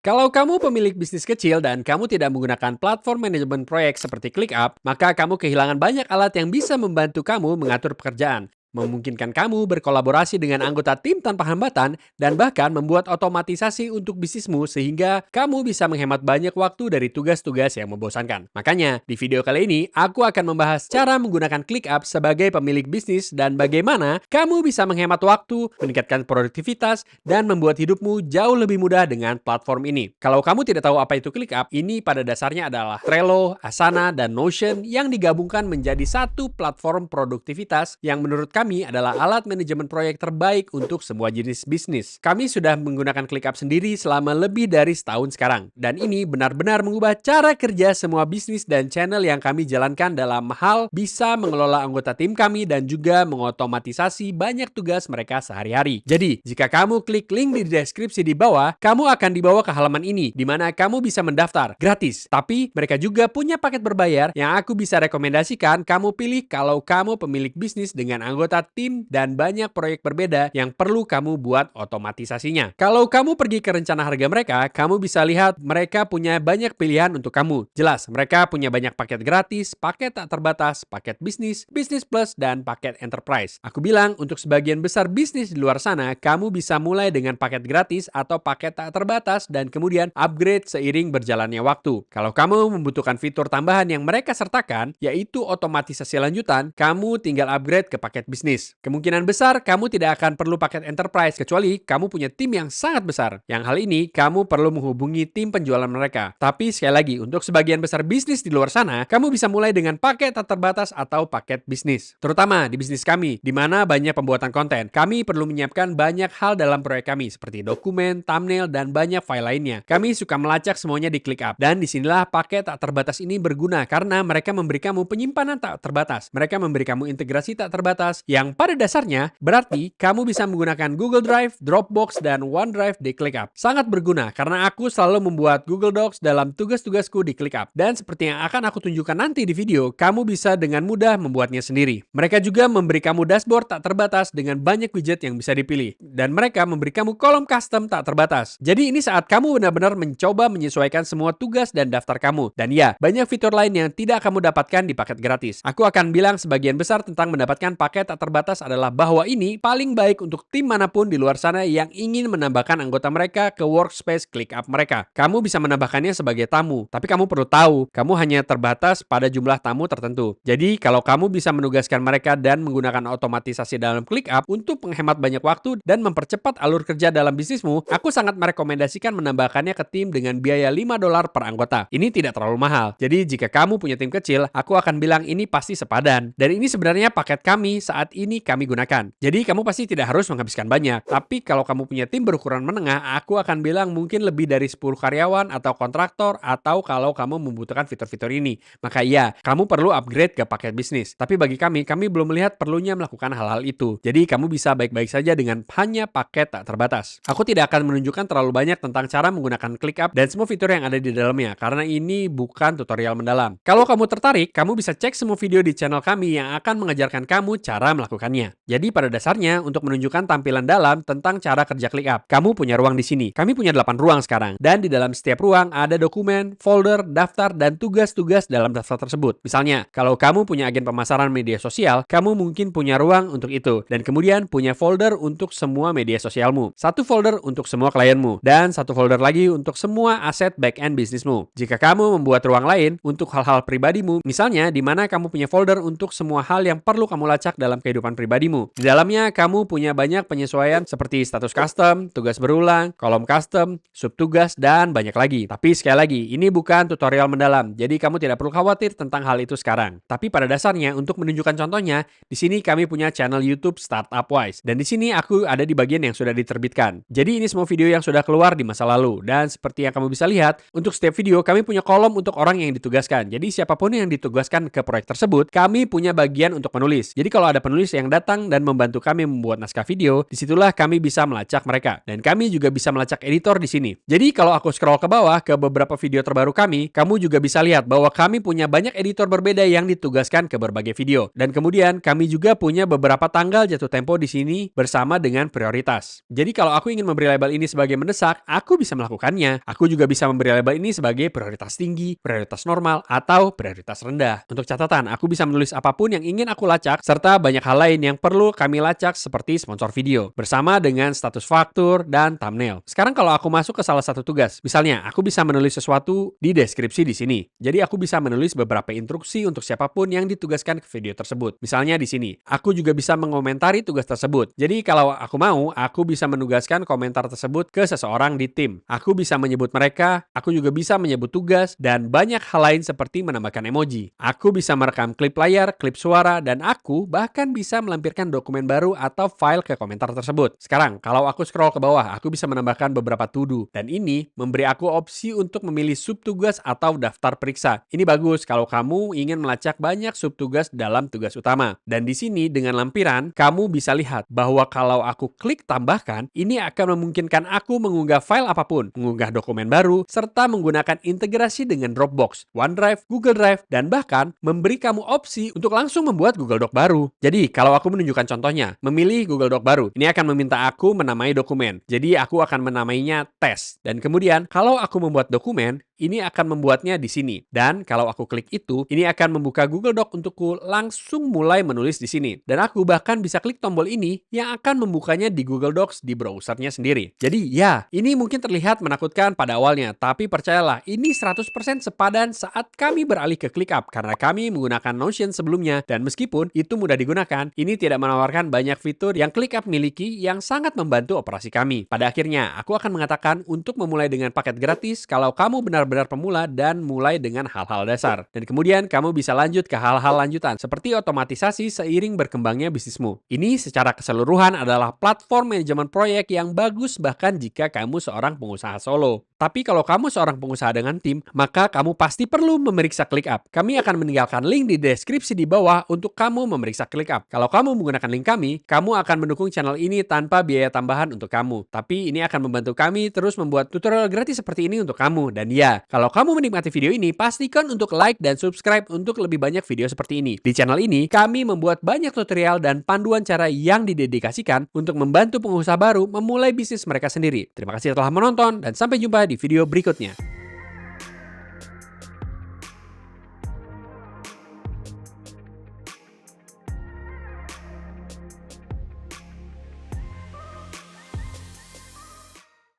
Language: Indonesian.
Kalau kamu pemilik bisnis kecil dan kamu tidak menggunakan platform manajemen proyek seperti ClickUp, maka kamu kehilangan banyak alat yang bisa membantu kamu mengatur pekerjaan, memungkinkan kamu berkolaborasi dengan anggota tim tanpa hambatan, dan bahkan membuat otomatisasi untuk bisnismu sehingga kamu bisa menghemat banyak waktu dari tugas-tugas yang membosankan. Makanya, di video kali ini, aku akan membahas cara menggunakan ClickUp sebagai pemilik bisnis dan bagaimana kamu bisa menghemat waktu, meningkatkan produktivitas, dan membuat hidupmu jauh lebih mudah dengan platform ini. Kalau kamu tidak tahu apa itu ClickUp, ini pada dasarnya adalah Trello, Asana, dan Notion yang digabungkan menjadi satu platform produktivitas yang menurut kami adalah alat manajemen proyek terbaik untuk semua jenis bisnis. Kami sudah menggunakan ClickUp sendiri selama lebih dari setahun sekarang, dan ini benar-benar mengubah cara kerja semua bisnis dan channel yang kami jalankan dalam hal bisa mengelola anggota tim kami dan juga mengotomatisasi banyak tugas mereka sehari-hari. Jadi, jika kamu klik link di deskripsi di bawah, kamu akan dibawa ke halaman ini, di mana kamu bisa mendaftar gratis. Tapi, mereka juga punya paket berbayar yang aku bisa rekomendasikan kamu pilih kalau kamu pemilik bisnis dengan anggota tim dan banyak proyek berbeda yang perlu kamu buat otomatisasinya. Kalau kamu pergi ke rencana harga mereka, kamu bisa lihat mereka punya banyak pilihan untuk kamu. Jelas, mereka punya banyak paket gratis, paket tak terbatas, paket bisnis, bisnis plus, dan paket enterprise. Aku bilang untuk sebagian besar bisnis di luar sana, kamu bisa mulai dengan paket gratis atau paket tak terbatas dan kemudian upgrade seiring berjalannya waktu. Kalau kamu membutuhkan fitur tambahan yang mereka sertakan, yaitu otomatisasi lanjutan, kamu tinggal upgrade ke paket bisnis. Kemungkinan besar kamu tidak akan perlu paket enterprise kecuali kamu punya tim yang sangat besar. Yang hal ini kamu perlu menghubungi tim penjualan mereka. Tapi sekali lagi, untuk sebagian besar bisnis di luar sana, kamu bisa mulai dengan paket tak terbatas atau paket bisnis. Terutama di bisnis kami, di mana banyak pembuatan konten. Kami perlu menyiapkan banyak hal dalam proyek kami seperti dokumen, thumbnail, dan banyak file lainnya. Kami suka melacak semuanya di ClickUp. Dan disinilah paket tak terbatas ini berguna karena mereka memberi kamu penyimpanan tak terbatas. Mereka memberi kamu integrasi tak terbatas yang pada dasarnya berarti kamu bisa menggunakan Google Drive, Dropbox, dan OneDrive di ClickUp. Sangat berguna karena aku selalu membuat Google Docs dalam tugas-tugasku di ClickUp. Dan seperti yang akan aku tunjukkan nanti di video, kamu bisa dengan mudah membuatnya sendiri. Mereka juga memberi kamu dashboard tak terbatas dengan banyak widget yang bisa dipilih. Dan mereka memberi kamu kolom custom tak terbatas. Jadi ini saat kamu benar-benar mencoba menyesuaikan semua tugas dan daftar kamu. Dan ya, banyak fitur lain yang tidak kamu dapatkan di paket gratis. Aku akan bilang sebagian besar tentang mendapatkan paket tak terbatas adalah bahwa ini paling baik untuk tim manapun di luar sana yang ingin menambahkan anggota mereka ke workspace ClickUp mereka. Kamu bisa menambahkannya sebagai tamu, tapi kamu perlu tahu, kamu hanya terbatas pada jumlah tamu tertentu. Jadi, kalau kamu bisa menugaskan mereka dan menggunakan otomatisasi dalam ClickUp untuk menghemat banyak waktu dan mempercepat alur kerja dalam bisnismu, aku sangat merekomendasikan menambahkannya ke tim dengan biaya $5 per anggota. Ini tidak terlalu mahal. Jadi, jika kamu punya tim kecil, aku akan bilang ini pasti sepadan. Dan ini sebenarnya paket kami saat ini kami gunakan. Jadi kamu pasti tidak harus menghabiskan banyak. Tapi kalau kamu punya tim berukuran menengah, aku akan bilang mungkin lebih dari 10 karyawan atau kontraktor atau kalau kamu membutuhkan fitur-fitur ini. Maka iya, kamu perlu upgrade ke paket bisnis. Tapi bagi kami belum melihat perlunya melakukan hal-hal itu. Jadi kamu bisa baik-baik saja dengan hanya paket tak terbatas. Aku tidak akan menunjukkan terlalu banyak tentang cara menggunakan ClickUp dan semua fitur yang ada di dalamnya karena ini bukan tutorial mendalam. Kalau kamu tertarik, kamu bisa cek semua video di channel kami yang akan mengajarkan kamu cara melakukannya. Jadi pada dasarnya untuk menunjukkan tampilan dalam tentang cara kerja ClickUp, kamu punya ruang di sini. Kami punya 8 ruang sekarang dan di dalam setiap ruang ada dokumen, folder, daftar, dan tugas-tugas dalam daftar tersebut. Misalnya, kalau kamu punya agen pemasaran media sosial, kamu mungkin punya ruang untuk itu dan kemudian punya folder untuk semua media sosialmu, satu folder untuk semua klienmu, dan satu folder lagi untuk semua aset back-end bisnismu. Jika kamu membuat ruang lain untuk hal-hal pribadimu, misalnya di mana kamu punya folder untuk semua hal yang perlu kamu lacak dalam kehidupan pribadimu. Di dalamnya kamu punya banyak penyesuaian seperti status custom, tugas berulang, kolom custom, subtugas, dan banyak lagi. Tapi sekali lagi, ini bukan tutorial mendalam, jadi kamu tidak perlu khawatir tentang hal itu sekarang. Tapi pada dasarnya untuk menunjukkan contohnya, di sini kami punya channel YouTube Startup Wise dan di sini aku ada di bagian yang sudah diterbitkan. Jadi ini semua video yang sudah keluar di masa lalu dan seperti yang kamu bisa lihat, untuk setiap video kami punya kolom untuk orang yang ditugaskan. Jadi siapapun yang ditugaskan ke proyek tersebut, kami punya bagian untuk menulis. Jadi kalau ada penulis yang datang dan membantu kami membuat naskah video, disitulah kami bisa melacak mereka. Dan kami juga bisa melacak editor di sini. Jadi kalau aku scroll ke bawah ke beberapa video terbaru kami, kamu juga bisa lihat bahwa kami punya banyak editor berbeda yang ditugaskan ke berbagai video. Dan kemudian kami juga punya beberapa tanggal jatuh tempo di sini bersama dengan prioritas. Jadi kalau aku ingin memberi label ini sebagai mendesak, aku bisa melakukannya. Aku juga bisa memberi label ini sebagai prioritas tinggi, prioritas normal, atau prioritas rendah. Untuk catatan, aku bisa menulis apapun yang ingin aku lacak, serta banyak hal lain yang perlu kami lacak seperti sponsor video, bersama dengan status faktur dan thumbnail. Sekarang kalau aku masuk ke salah satu tugas, misalnya aku bisa menulis sesuatu di deskripsi di sini. Jadi aku bisa menulis beberapa instruksi untuk siapapun yang ditugaskan ke video tersebut. Misalnya di sini, aku juga bisa mengomentari tugas tersebut. Jadi kalau aku mau, aku bisa menugaskan komentar tersebut ke seseorang di tim. Aku bisa menyebut mereka, aku juga bisa menyebut tugas, dan banyak hal lain seperti menambahkan emoji. Aku bisa merekam klip layar, klip suara, dan aku bahkan bisa melampirkan dokumen baru atau file ke komentar tersebut. Sekarang, kalau aku scroll ke bawah, aku bisa menambahkan beberapa to-do. Dan ini memberi aku opsi untuk memilih subtugas atau daftar periksa. Ini bagus kalau kamu ingin melacak banyak subtugas dalam tugas utama. Dan di sini dengan lampiran, kamu bisa lihat bahwa kalau aku klik tambahkan, ini akan memungkinkan aku mengunggah file apapun, mengunggah dokumen baru, serta menggunakan integrasi dengan Dropbox, OneDrive, Google Drive, dan bahkan memberi kamu opsi untuk langsung membuat Google Doc baru. Jadi, kalau aku menunjukkan contohnya, memilih Google Doc baru, ini akan meminta aku menamai dokumen. Jadi, aku akan menamainya tes. Dan kemudian, kalau aku membuat dokumen, ini akan membuatnya di sini. Dan kalau aku klik itu, ini akan membuka Google Doc untukku langsung mulai menulis di sini. Dan aku bahkan bisa klik tombol ini yang akan membukanya di Google Docs di browsernya sendiri. Jadi ya, ini mungkin terlihat menakutkan pada awalnya, tapi percayalah, ini 100% sepadan saat kami beralih ke ClickUp karena kami menggunakan Notion sebelumnya. Dan meskipun itu mudah digunakan, ini tidak menawarkan banyak fitur yang ClickUp miliki yang sangat membantu operasi kami. Pada akhirnya, aku akan mengatakan untuk memulai dengan paket gratis kalau kamu benar-benar pemula dan mulai dengan hal-hal dasar. Dan kemudian kamu bisa lanjut ke hal-hal lanjutan seperti otomatisasi seiring berkembangnya bisnismu. Ini secara keseluruhan adalah platform manajemen proyek yang bagus bahkan jika kamu seorang pengusaha solo. Tapi kalau kamu seorang pengusaha dengan tim, maka kamu pasti perlu memeriksa ClickUp. Kami akan meninggalkan link di deskripsi di bawah untuk kamu memeriksa ClickUp. Kalau kamu menggunakan link kami, kamu akan mendukung channel ini tanpa biaya tambahan untuk kamu. Tapi ini akan membantu kami terus membuat tutorial gratis seperti ini untuk kamu. Dan ya, kalau kamu menikmati video ini, pastikan untuk like dan subscribe untuk lebih banyak video seperti ini. Di channel ini, kami membuat banyak tutorial dan panduan cara yang didedikasikan untuk membantu pengusaha baru memulai bisnis mereka sendiri. Terima kasih telah menonton dan sampai jumpa di video berikutnya.